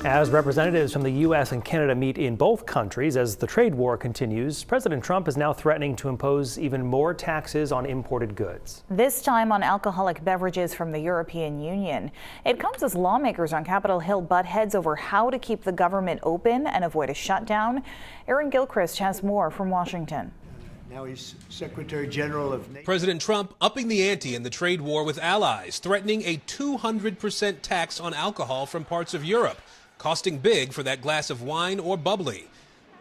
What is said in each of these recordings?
As representatives from the U.S. and Canada meet in both countries as the trade war continues, President Trump is now threatening to impose even more taxes on imported goods. This time on alcoholic beverages from the European Union. It comes as lawmakers on Capitol Hill butt heads over how to keep the government open and avoid a shutdown. Aaron Gilchrist has more from Washington. Now he's Secretary General of NATO. President Trump upping the ante in the trade war with allies, threatening a 200% tax on alcohol from parts of Europe, costing big for that glass of wine or bubbly.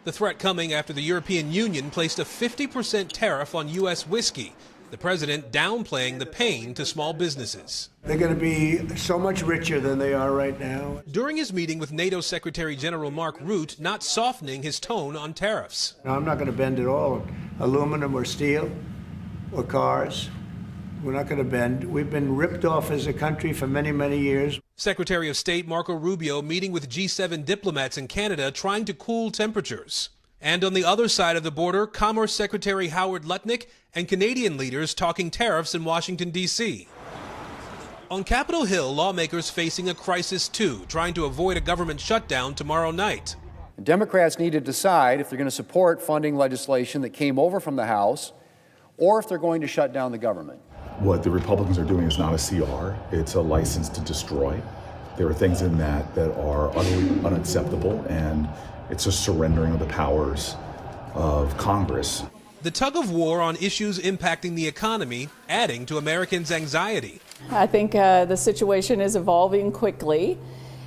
The threat coming after the European Union placed a 50% tariff on U.S. whiskey, the president downplaying the pain to small businesses. They're going to be so much richer than they are right now. During his meeting with NATO Secretary General Mark Rutte, not softening his tone on tariffs. Now, I'm not going to bend at all. Aluminum or steel or cars. We're not going to bend. We've been ripped off as a country for many, many years. Secretary of State Marco Rubio meeting with G7 diplomats in Canada trying to cool temperatures. And on the other side of the border, Commerce Secretary Howard Lutnick and Canadian leaders talking tariffs in Washington, D.C. On Capitol Hill, lawmakers facing a crisis too, trying to avoid a government shutdown tomorrow night. Democrats need to decide if they're going to support funding legislation that came over from the House or if they're going to shut down the government. What the Republicans are doing is not a CR, it's a license to destroy. There are things in that that are utterly unacceptable, and it's a surrendering of the powers of Congress. The tug of war on issues impacting the economy, adding to Americans' anxiety. I think the situation is evolving quickly,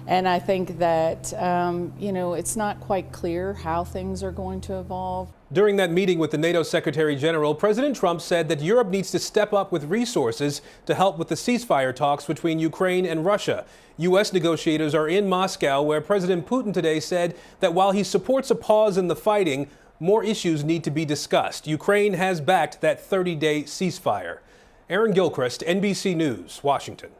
and I think that, it's not quite clear how things are going to evolve. During that meeting with the NATO Secretary General, President Trump said that Europe needs to step up with resources to help with the ceasefire talks between Ukraine and Russia. U.S. negotiators are in Moscow, where President Putin today said that while he supports a pause in the fighting, more issues need to be discussed. Ukraine has backed that 30-day ceasefire. Aaron Gilchrist, NBC News, Washington.